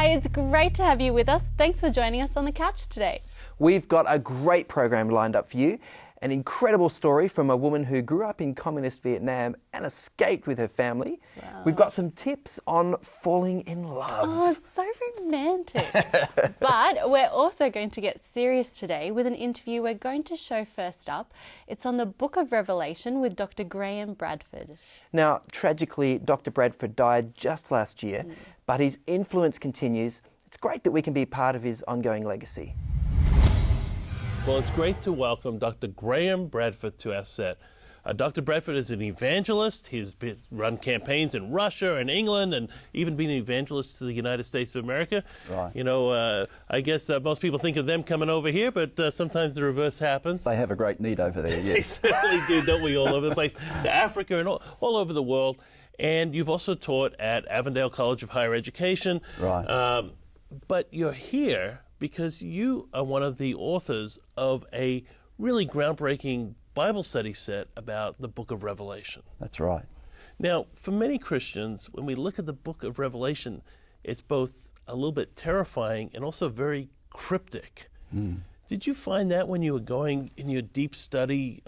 Hi, it's great to have you with us. Thanks for joining us on the couch today. We've got a great program lined up for you. An incredible story from a woman who grew up in communist Vietnam and escaped with her family. Wow. We've got some tips on falling in love. Oh, it's so romantic. But we're also going to get serious today with an interview we're going to show first up. It's on the Book of Revelation with Dr. Graham Bradford. Now, tragically, Dr. Bradford died just last year, but his influence continues. It's great that we can be part of his ongoing legacy. Well, it's great to welcome Dr. Graham Bradford to our set. Dr. Bradford is an evangelist. He's run campaigns in Russia and England and even been an evangelist to the United States of America. Right. You know, I guess most people think of them coming over here, but sometimes the reverse happens. They have a great need over there, yes. They certainly do, don't we, all over the place. To Africa and all over the world. And you've also taught at Avondale College of Higher Education. Right. But you're here because you are one of the authors of a really groundbreaking Bible study set about the Book of Revelation. That's right. Now, for many Christians, when we look at the Book of Revelation, it's both a little bit terrifying and also very cryptic. Did you find that when you were going in your deep study,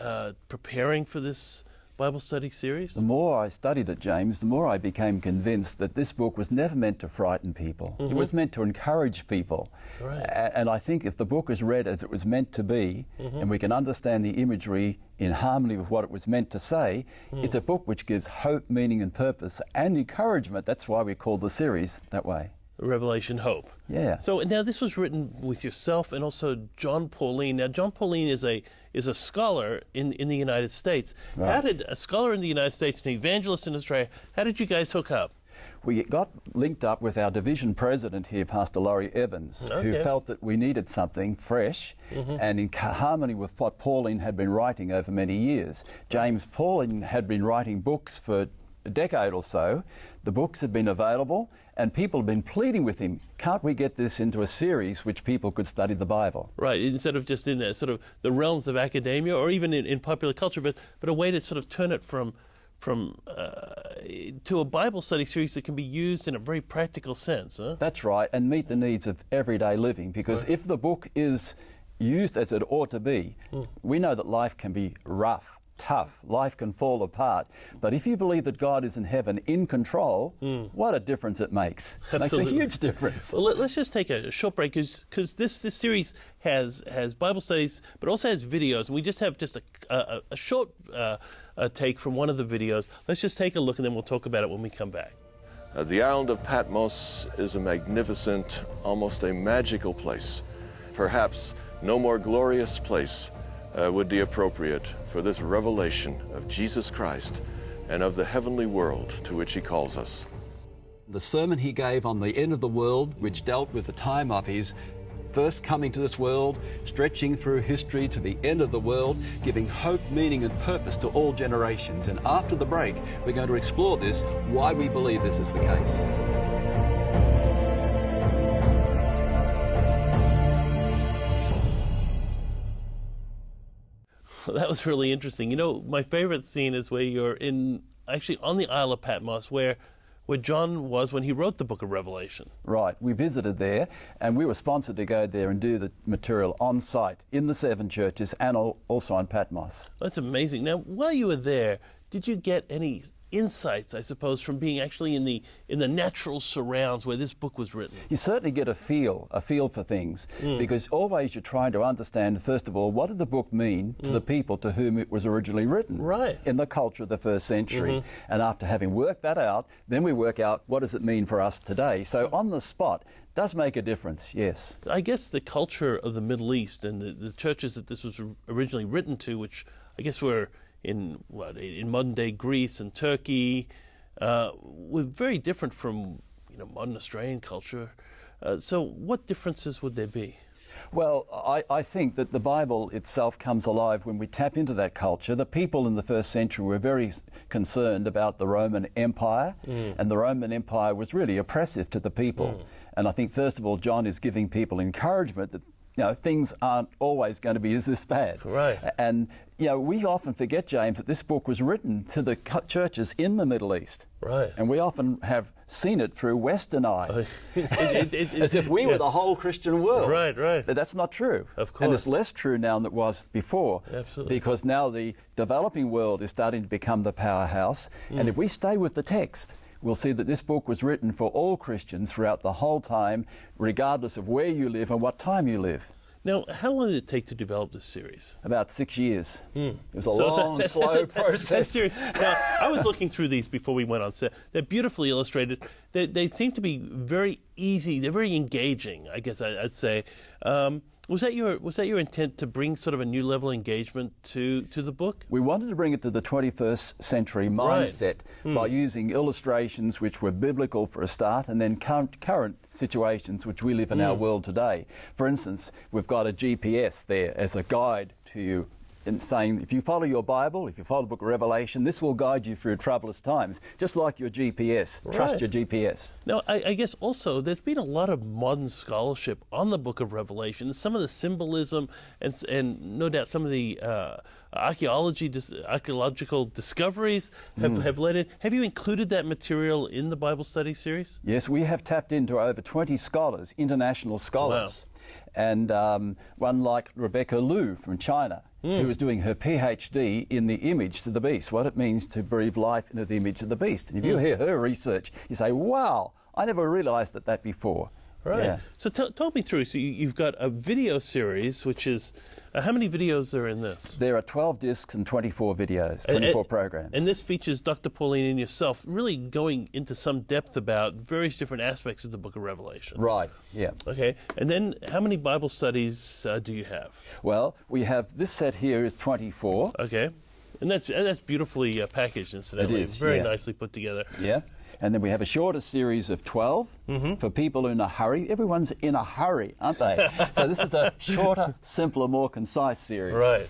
preparing for this Bible study series? The more I studied it, James, the more I became convinced that this book was never meant to frighten people. It was meant to encourage people. Right. And I think if the book is read as it was meant to be, and we can understand the imagery in harmony with what it was meant to say, it's a book which gives hope, meaning and purpose and encouragement. That's why we call the series that way. Revelation Hope. Yeah. So now this was written with yourself and also John Pauline. Now John Pauline is a scholar in the United States. Right. How did a scholar in the United States, an evangelist in Australia, how did you guys hook up? We got linked up with our division president here, Pastor Laurie Evans, who felt that we needed something fresh and in harmony with what Pauline had been writing over many years. James Pauline had been writing books for a decade or so. The books had been available and people had been pleading with him, can't we get this into a series which people could study the Bible? Right, instead of just in the sort of the realms of academia or even in popular culture, but a way to sort of turn it from to a Bible study series that can be used in a very practical sense. Huh? That's right, and meet the needs of everyday living, because if the book is used as it ought to be, we know that life can be rough, tough, life can fall apart, but if you believe that God is in heaven in control, what a difference it makes. Absolutely. It makes a huge difference. Well, let's just take a short break because this series has Bible studies but also has videos, and we just have just a short take from one of the videos. Let's just take a look and then we'll talk about it when we come back. The island of Patmos is a magnificent, almost a magical place. Perhaps no more glorious place would be appropriate for this revelation of Jesus Christ and of the heavenly world to which he calls us. The sermon he gave on the end of the world, which dealt with the time of his first coming to this world, stretching through history to the end of the world, giving hope, meaning and purpose to all generations. And after the break, we're going to explore this, why we believe this is the case. That was really interesting. You know, my favorite scene is where you're actually on the Isle of Patmos, where John was when he wrote the Book of Revelation. Right. We visited there, and we were sponsored to go there and do the material on site in the 7 churches and also on Patmos. That's amazing. Now, while you were there, did you get any insights, I suppose, from being actually in the natural surrounds where this book was written? You certainly get a feel for things, because always you're trying to understand, first of all, what did the book mean to the people to whom it was originally written, right, in the culture of the first century. And after having worked that out, then we work out what does it mean for us today. So on the spot does make a difference, yes. I guess the culture of the Middle East and the churches that this was originally written to, which I guess were in modern-day Greece and Turkey, were very different from modern Australian culture. So what differences would there be? Well, I think that the Bible itself comes alive when we tap into that culture. The people in the first century were very concerned about the Roman Empire, and the Roman Empire was really oppressive to the people. And I think, first of all, John is giving people encouragement that things aren't always going to be this bad. Right. And, we often forget, James, that this book was written to the churches in the Middle East. Right. And we often have seen it through Western eyes, as if we were the whole Christian world. Right, right. But that's not true. Of course. And it's less true now than it was before. Absolutely. Because now the developing world is starting to become the powerhouse. And if we stay with the text, we'll see that this book was written for all Christians throughout the whole time, regardless of where you live and what time you live. Now, how long did it take to develop this series? About 6 years. It was a long, slow process. Now, I was looking through these before we went on set. They're beautifully illustrated. They seem to be very easy. They're very engaging, I guess I'd say. Was that your intent, to bring sort of a new level of engagement to the book? We wanted to bring it to the 21st century mindset by using illustrations which were biblical for a start, and then current situations which we live in our world today. For instance, we've got a GPS there as a guide to you, in saying if you follow your Bible, if you follow the book of Revelation, this will guide you through troublous times, just like your GPS. Right. Trust your GPS. Now, I guess also there's been a lot of modern scholarship on the book of Revelation. Some of the symbolism and no doubt some of the archaeological discoveries have led in. Have you included that material in the Bible study series? Yes, we have tapped into over 20 scholars, international scholars. Wow. And one like Rebecca Liu from China, who was doing her PhD in the image to the beast, what it means to breathe life into the image of the beast. And if you hear her research, you say, wow, I never realized that before. Right. Yeah. So talk me through. So you've got a video series, which is, how many videos are in this? There are 12 discs and 24 videos, 24 programs. And this features Dr. Pauline and yourself really going into some depth about various different aspects of the book of Revelation. Right, yeah. Okay. And then how many Bible studies do you have? Well, we have, this set here is 24. Okay. And that's beautifully packaged, incidentally. It is, very yeah. nicely put together. Yeah. And then we have a shorter series of 12 for people in a hurry. Everyone's in a hurry, aren't they? So this is a shorter, simpler, more concise series. Right.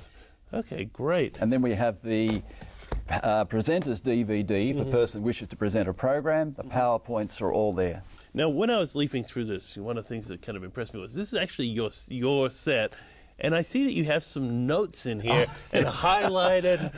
Okay, great. And then we have the presenter's DVD for a person who wishes to present a program. The PowerPoints are all there. Now, when I was leafing through this, one of the things that kind of impressed me was this is actually your set. And I see that you have some notes in here and highlighted.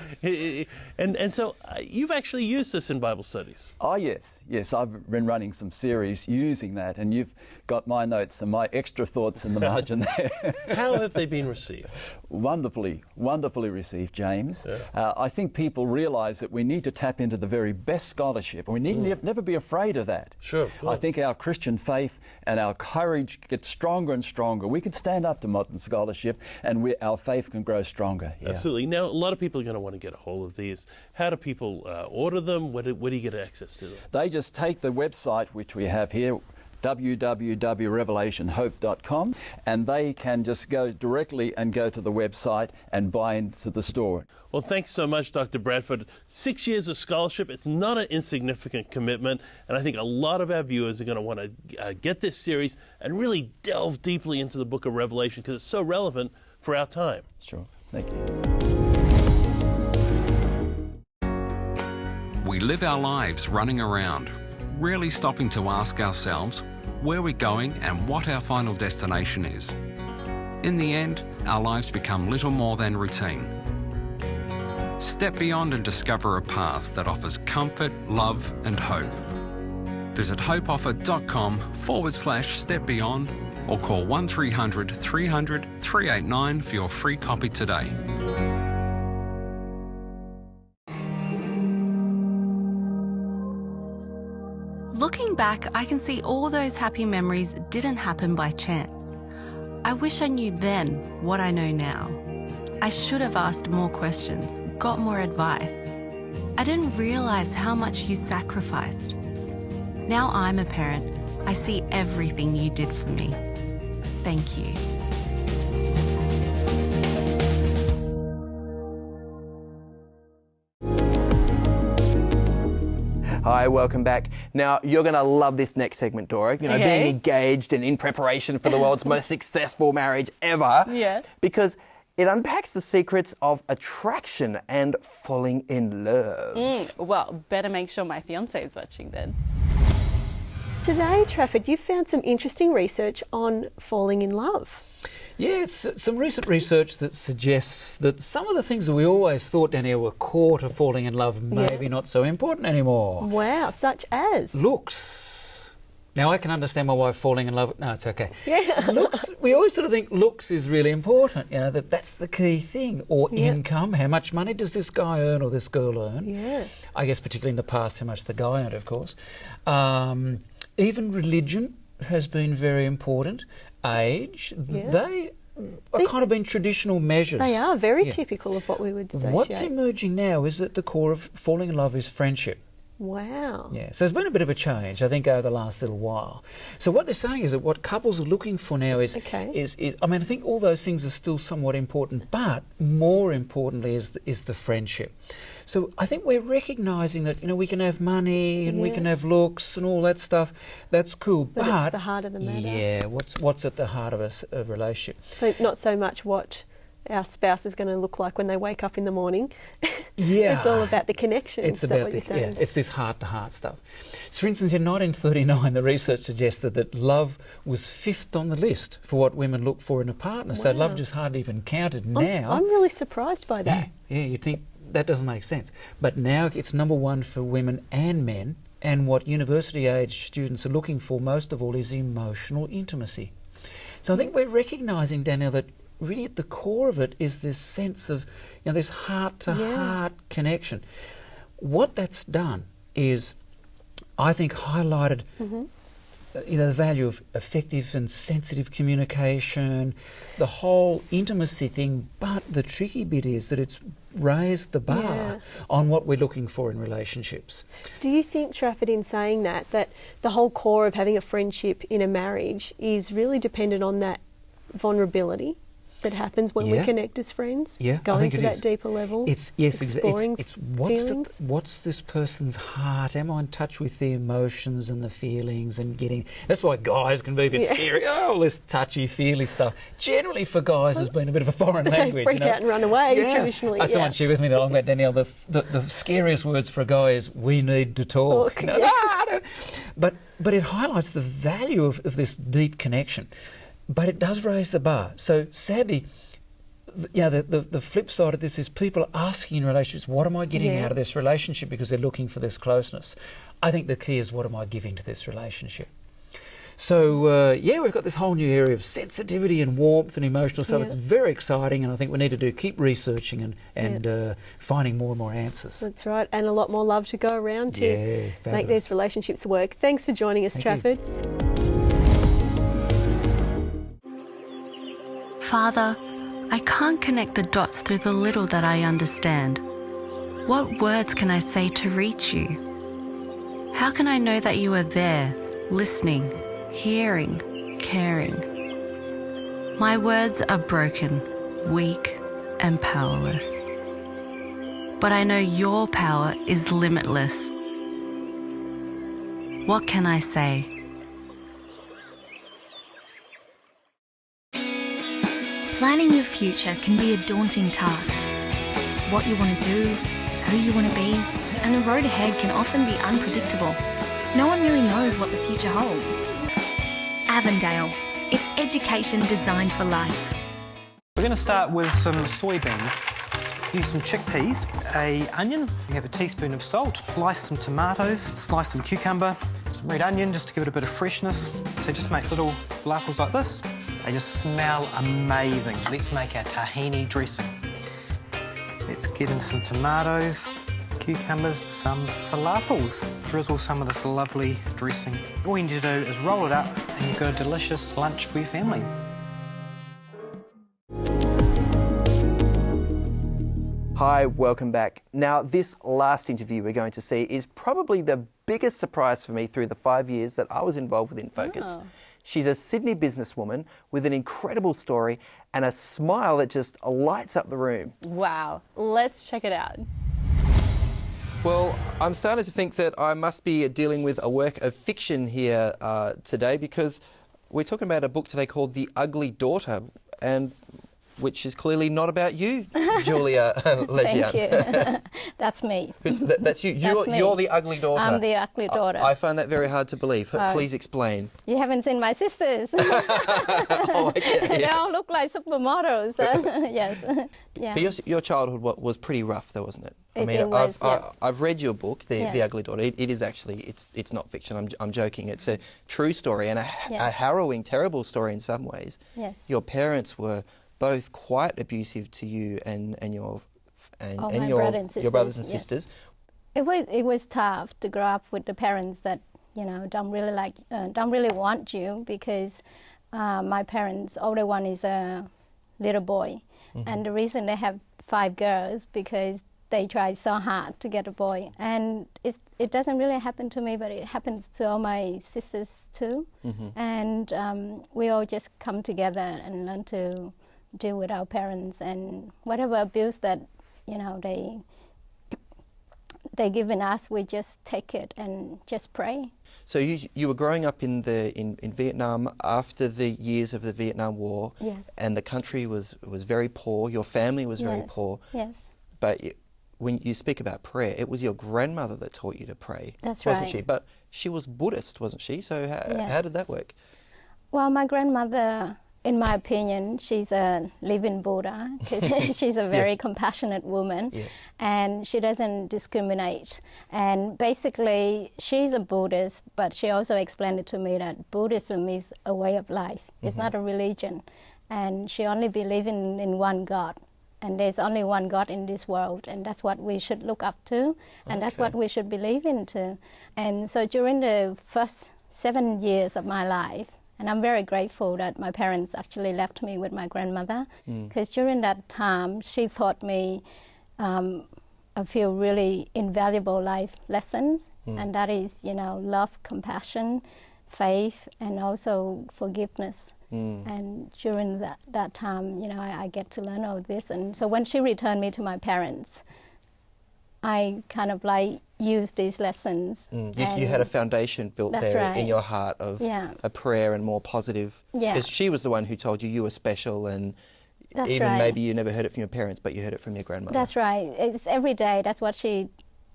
And so you've actually used this in Bible studies. Oh, yes. Yes, I've been running some series using that, and you've got my notes and my extra thoughts in the margin there. How have they been received? Wonderfully, wonderfully received, James. Yeah. I think people realise that we need to tap into the very best scholarship, and we need never be afraid of that. Sure. I think our Christian faith and our courage gets stronger and stronger. We can stand up to modern scholarship, and our faith can grow stronger. Yeah. Absolutely. Now, a lot of people are going to want to get a hold of these. How do people order them? Where do you get access to them? They just take the website, which we have here, www.revelationhope.com, and they can just go directly and go to the website and buy into the store. Well, thanks so much, Dr. Bradford. 6 years of scholarship, it's not an insignificant commitment, and I think a lot of our viewers are going to want to get this series and really delve deeply into the book of Revelation because it's so relevant for our time. Sure. Thank you. We live our lives running around, rarely stopping to ask ourselves where we're going and what our final destination is. In the end, our lives become little more than routine. Step beyond and discover a path that offers comfort, love and hope. Visit hopeoffer.com/step beyond or call 1300 300 389 for your free copy today. Looking back, I can see all those happy memories didn't happen by chance. I wish I knew then what I know now. I should have asked more questions, got more advice. I didn't realize how much you sacrificed. Now I'm a parent. I see everything you did for me. Thank you. Hi, welcome back. Now, you're going to love this next segment, Dora. You know, being engaged and in preparation for the world's most successful marriage ever. Yeah. Because it unpacks the secrets of attraction and falling in love. Well, better make sure my fiancé is watching then. Today, Trafford, you found some interesting research on falling in love. Yeah, it's some recent research that suggests that some of the things that we always thought, Danielle, were core to falling in love, maybe not so important anymore. Wow, such as? Looks. Now, I can understand my wife falling in love. No, it's okay. Yeah. Looks, we always sort of think looks is really important, you know, that's the key thing. Or income, how much money does this guy earn or this girl earn? Yeah. I guess particularly in the past, how much the guy earned, of course. Even religion has been very important. Age, they are kind of been traditional measures. They are very typical of what we would associate. What's emerging now is that the core of falling in love is friendship. Wow. Yeah, so there's been a bit of a change, I think, over the last little while. So what they're saying is that what couples are looking for now is I mean, I think all those things are still somewhat important, but more importantly is the friendship. So I think we're recognising that, you know, we can have money and we can have looks and all that stuff. That's cool, but it's the heart of the matter. Yeah, what's at the heart of a relationship? So not so much what our spouse is going to look like when they wake up in the morning. Yeah. It's all about the connection. It's about what you're saying? It's this heart-to-heart stuff. So, for instance, in 1939, the research suggested that love was 5th on the list for what women look for in a partner. Wow. So love just hardly even counted now. I'm really surprised by that. Yeah, you'd think that doesn't make sense. But now it's number 1 for women and men, and what university-age students are looking for most of all is emotional intimacy. So I think we're recognising, Danielle, that really at the core of it is this sense of, you know, this heart-to-heart connection. What that's done is, I think, highlighted you know, the value of effective and sensitive communication, the whole intimacy thing, but the tricky bit is that it's raised the bar on what we're looking for in relationships. Do you think, Trafford, in saying that the whole core of having a friendship in a marriage is really dependent on that vulnerability that happens when we connect as friends? Yeah, going to that deeper level. Exploring feelings. What's this person's heart? Am I in touch with the emotions and the feelings and getting? That's why guys can be a bit scary. Oh, this touchy-feely stuff. Generally, for guys, has been a bit of a foreign language. They freak out and run away traditionally. Someone shared with me not long ago, Danielle, the scariest words for a guy is "we need to talk." You know? But it highlights the value of this deep connection. But it does raise the bar. So sadly, you know, the flip side of this is people are asking in relationships, what am I getting out of this relationship, because they're looking for this closeness. I think the key is, what am I giving to this relationship? So, we've got this whole new area of sensitivity and warmth and emotional stuff. It's very exciting, and I think we need to keep researching and finding more and more answers. That's right, and a lot more love to go around to make these relationships work. Thanks for joining us, Trafford. Father, I can't connect the dots through the little that I understand. What words can I say to reach you? How can I know that you are there, listening, hearing, caring? My words are broken, weak, and powerless. But I know your power is limitless. What can I say? Planning your future can be a daunting task. What you want to do, who you want to be, and the road ahead can often be unpredictable. No one really knows what the future holds. Avondale. It's education designed for life. We're going to start with some soybeans. Use some chickpeas, an onion, you have a teaspoon of salt, slice some tomatoes, slice some cucumber, some red onion just to give it a bit of freshness. So just make little falafels like this. They just smell amazing. Let's make our tahini dressing. Let's get in some tomatoes, cucumbers, some falafels. Drizzle some of this lovely dressing. All you need to do is roll it up and you've got a delicious lunch for your family. Hi, welcome back. Now, this last interview we're going to see is probably the biggest surprise for me through the 5 years that I was involved with InFocus. Oh. She's a Sydney businesswoman with an incredible story and a smile that just lights up the room. Wow, let's check it out. Well, I'm starting to think that I must be dealing with a work of fiction here today, because we're talking about a book today called The Ugly Daughter, and which is clearly not about you, Julia Legian. Thank you. That's me. That's you. You're the ugly daughter. I'm the ugly daughter. I find that very hard to believe. Please explain. You haven't seen my sisters. Oh, okay. They all look like supermodels. Yes. Yeah. But your childhood was pretty rough, though, wasn't it? It was, I've read your book, The Ugly Daughter. It is actually, it's not fiction. I'm joking. It's a true story and a harrowing, terrible story in some ways. Yes. Your parents were both quite abusive to you and your brothers and sisters. It was tough to grow up with the parents that don't really want you, because my parents, older one is a little boy, and the reason they have 5 girls because they tried so hard to get a boy, and it doesn't really happen to me, but it happens to all my sisters too, and we all just come together and learn to deal with our parents, and whatever abuse that they given us, we just take it and just pray. So you were growing up in Vietnam after the years of the Vietnam War, yes, and the country was very poor. Your family was very poor. Yes. But when you speak about prayer, it was your grandmother that taught you to pray. That's wasn't right. she? But she was Buddhist, wasn't she? So how did that work? Well, my grandmother, in my opinion, she's a living Buddha, because she's a very compassionate woman, and she doesn't discriminate. And basically, she's a Buddhist, but she also explained it to me that Buddhism is a way of life. It's not a religion. And she only believes in one God. And there's only one God in this world, and that's what we should look up to, and that's what we should believe into. And so during the first 7 years of my life, and I'm very grateful that my parents actually left me with my grandmother, because during that time, she taught me a few really invaluable life lessons, and that is, love, compassion, faith, and also forgiveness. And during that time, I get to learn all this. And so when she returned me to my parents, I kind of used these lessons. You had a foundation built there in your heart of a prayer and more positive. Because she was the one who told you were special, and maybe you never heard it from your parents, but you heard it from your grandmother. That's right. It's every day. That's what she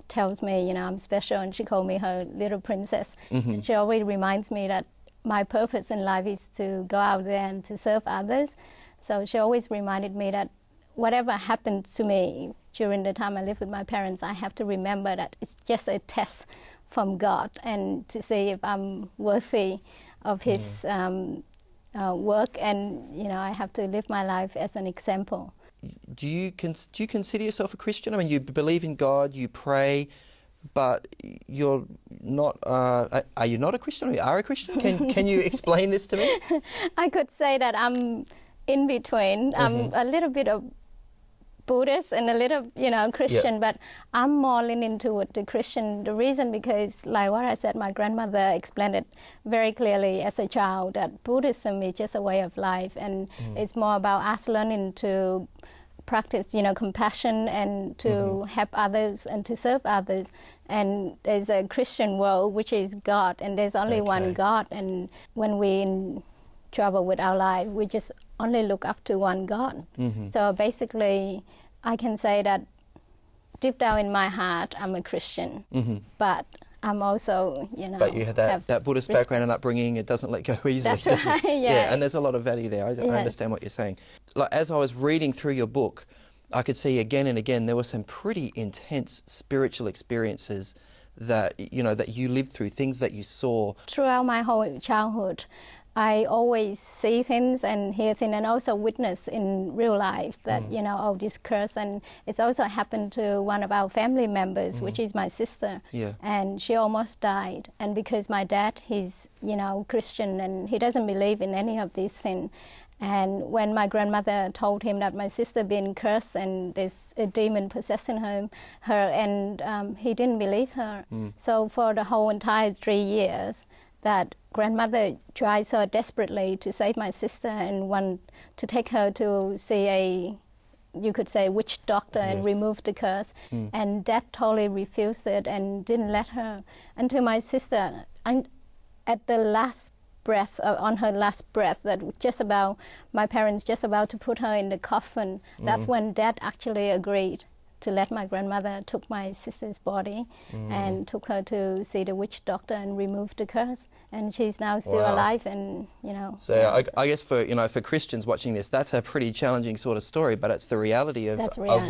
tells me, I'm special, and she called me her little princess. And she always reminds me that my purpose in life is to go out there and to serve others. So she always reminded me that whatever happened to me during the time I lived with my parents, I have to remember that it's just a test from God, and to see if I'm worthy of His work, and I have to live my life as an example. Do you consider yourself a Christian? I mean, you believe in God, you pray, but you're not. Are you not a Christian? Or you are a Christian? Can you explain this to me? I could say that I'm in between. I'm a little bit of Buddhist and a little, Christian, but I'm more leaning toward the Christian. The reason, because, like what I said, my grandmother explained it very clearly as a child, that Buddhism is just a way of life, and it's more about us learning to practice, compassion, and to help others and to serve others. And there's a Christian world, which is God, and there's only one God. And when we're in trouble with our life, we just only look up to one God. So basically, I can say that deep down in my heart, I'm a Christian, but I'm also, But you have that Buddhist background and upbringing. It doesn't let go easily. That's right, yeah. And there's a lot of value there. I understand what you're saying. Like, as I was reading through your book, I could see again and again there were some pretty intense spiritual experiences that you lived through, things that you saw. Throughout my whole childhood, I always see things and hear things, and also witness in real life that, this curse. And it's also happened to one of our family members, which is my sister. And she almost died. And because my dad, he's, Christian, and he doesn't believe in any of these things. And when my grandmother told him that my sister been cursed and there's a demon possessing her, and he didn't believe her. So for the whole entire 3 years, that grandmother tried so desperately to save my sister and want to take her to see you could say, witch doctor and remove the curse. And Dad totally refused it and didn't let her until my sister, at the last breath, on her last breath, that just about, my parents just about to put her in the coffin. That's when Dad actually agreed to let my grandmother took my sister's body and took her to see the witch doctor and removed the curse. And she's now still alive, and So I guess for for Christians watching this, that's a pretty challenging sort of story, but it's the reality of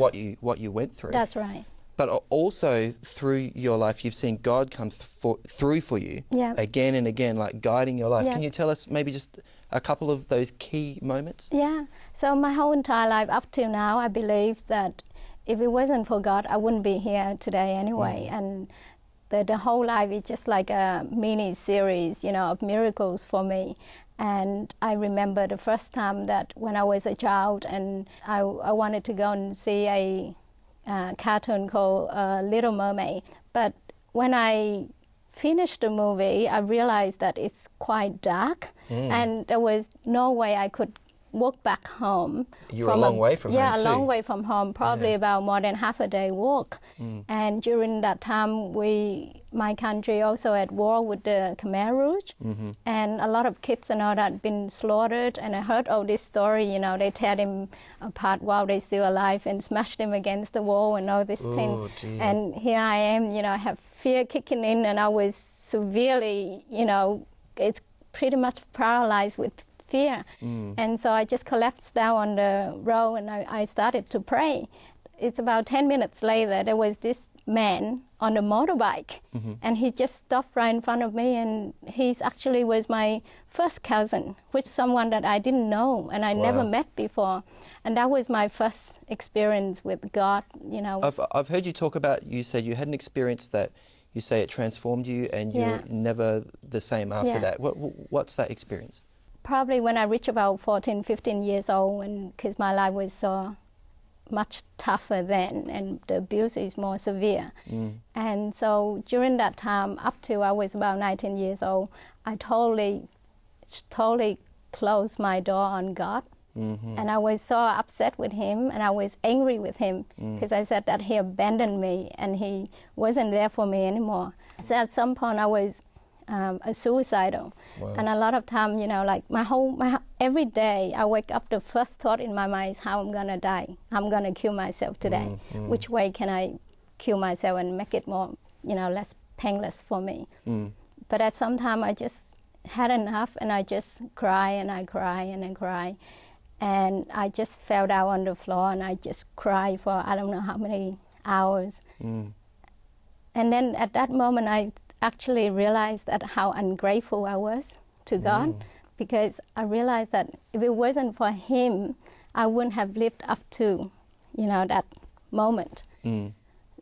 what you went through. That's right. But also through your life, you've seen God come through for you again and again, like guiding your life. Can you tell us maybe just a couple of those key moments? Yeah. So my whole entire life up till now, I believe that if it wasn't for God, I wouldn't be here today anyway. And the whole life is just like a mini series, of miracles for me. And I remember the first time that when I was a child, and I wanted to go and see a cartoon called Little Mermaid. But when I finished the movie, I realized that it's quite dark, and there was no way I could walk back home. You were a long way from home too. Yeah, a long way from home, probably about more than half a day walk. And during that time, my country also at war with the Khmer Rouge, and a lot of kids and all that had been slaughtered. And I heard all this story, they tear them apart while they're still alive and smash them against the wall and all this thing. And here I am, I have fear kicking in, and I was severely, it's pretty much paralyzed with fear. And so I just collapsed down on the road, and I started to pray. It's about 10 minutes later, there was this man on a motorbike, and he just stopped right in front of me, and he actually was my first cousin, which someone that I didn't know and I never met before. And that was my first experience with God, I've heard you talk about, you said you had an experience that you say it transformed you, and you're never the same after that. What's that experience? Probably when I reached about 14, 15 years old, because my life was so much tougher then, and the abuse is more severe. And so during that time, up to I was about 19 years old, I totally closed my door on God. And I was so upset with him, and I was angry with him, because I said that he abandoned me and he wasn't there for me anymore. So at some point I was suicidal. And a lot of time, like every day I wake up, the first thought in my mind is how I'm gonna die. I'm gonna kill myself today. Which way can I kill myself and make it more, less painless for me? But at some time I just had enough, and I just cry and I cry and I cry. And I just fell down on the floor, and I just cried for I don't know how many hours. And then at that moment I actually realized that how ungrateful I was to God, because I realized that if it wasn't for him, I wouldn't have lived up to, that moment.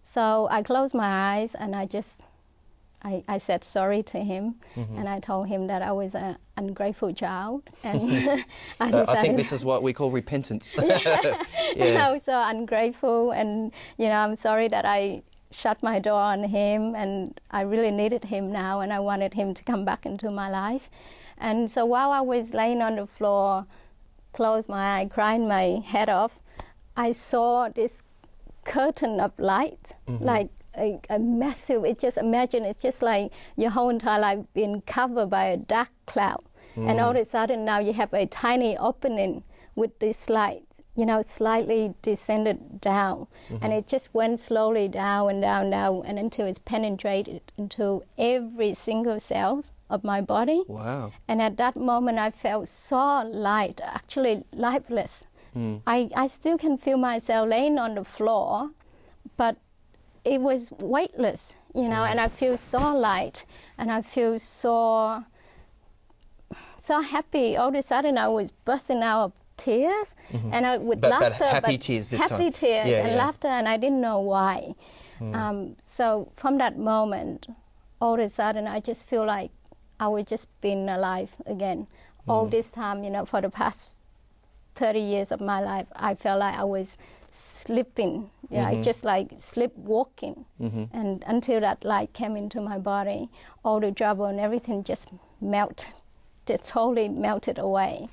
So I closed my eyes, and I said sorry to him, and I told him that I was an ungrateful child. And I think this is what we call repentance. And I was so ungrateful, and I'm sorry that I shut my door on him, and I really needed him now, and I wanted him to come back into my life. And so while I was laying on the floor, closed my eye, crying my head off, I saw this curtain of light, like a massive, imagine it's just like your whole entire life being covered by a dark cloud. And all of a sudden now you have a tiny opening with this light, slightly descended down. And it just went slowly down and down, down, and until it's penetrated into every single cell of my body. Wow. And at that moment I felt so light, actually lifeless. I still can feel myself laying on the floor, but it was weightless, and I feel so light, and I feel so happy. All of a sudden I was bursting out of tears, and I would laughter, but happy tears this time. Happy tears and laughter, and I didn't know why. So from that moment, all of a sudden I just feel like I was just being alive again. All this time, for the past 30 years of my life, I felt like I was sleeping, just like sleepwalking. And until that light came into my body, all the trouble and everything just totally melted away.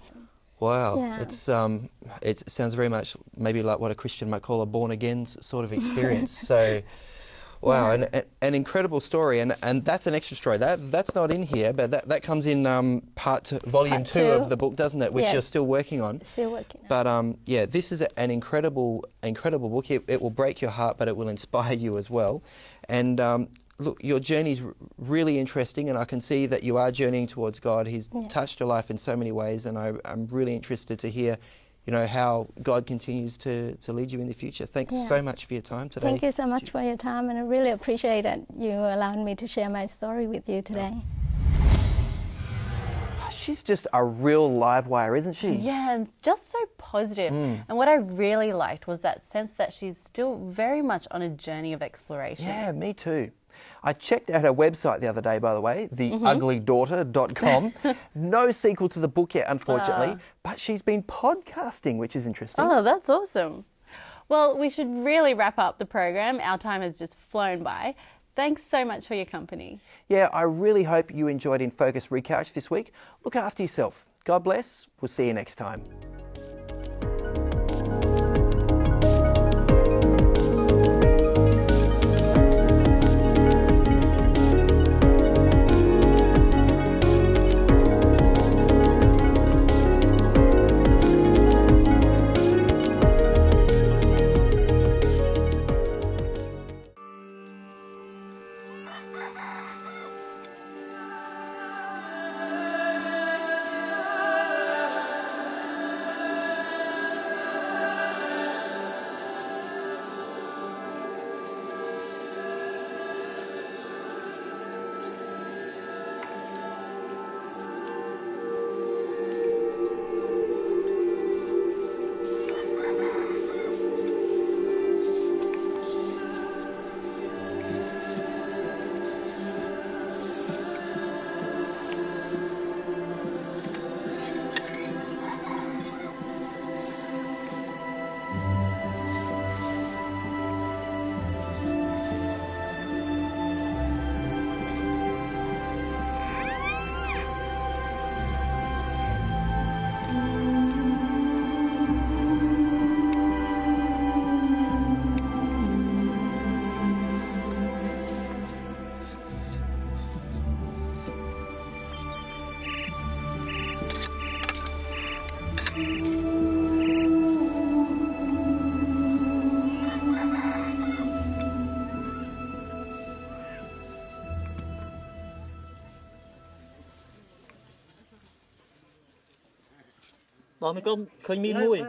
Wow, it sounds very much maybe like what a Christian might call a born again sort of experience. So, Wow, an incredible story, and that's an extra story. That's not in here, but that comes in volume two of the book, doesn't it? Which Yes. you're still working on. Still working on. But yeah, this is an incredible book. It will break your heart, but it will inspire you as well. And look, your journey's really interesting, and I can see that you are journeying towards God. He's touched your life in so many ways, and I'm really interested to hear, you know, how God continues to lead you in the future. Thanks so much for your time today. Thank you so much for your time, and I really appreciate that you allowed me to share my story with you today. She's just a real live wire, isn't she? Yeah, and just so positive. And what I really liked was that sense that she's still very much on a journey of exploration. Yeah, me too. I checked out her website the other day, by the way, theuglydaughter.com. No sequel to the book yet, unfortunately, but she's been podcasting, which is interesting. Oh, that's awesome. Well, we should really wrap up the program. Our time has just flown by. Thanks so much for your company. Yeah, I really hope you enjoyed InFocus Recouched this week. Look after yourself. God bless. We'll see you next time. Bon, mấy con khơi mi mùi.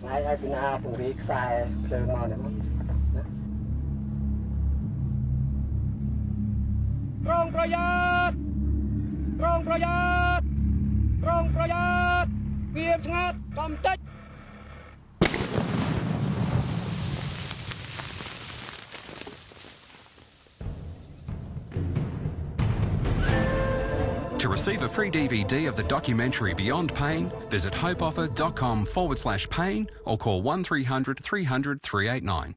Ngày ai bên nào cũng biết sai chơi mò này. Rong proyat, rong proyat, rong proyat, nghiêm ngặt, cầm tích. To receive a free DVD of the documentary Beyond Pain, visit hopeoffer.com/pain or call 1300 300 389.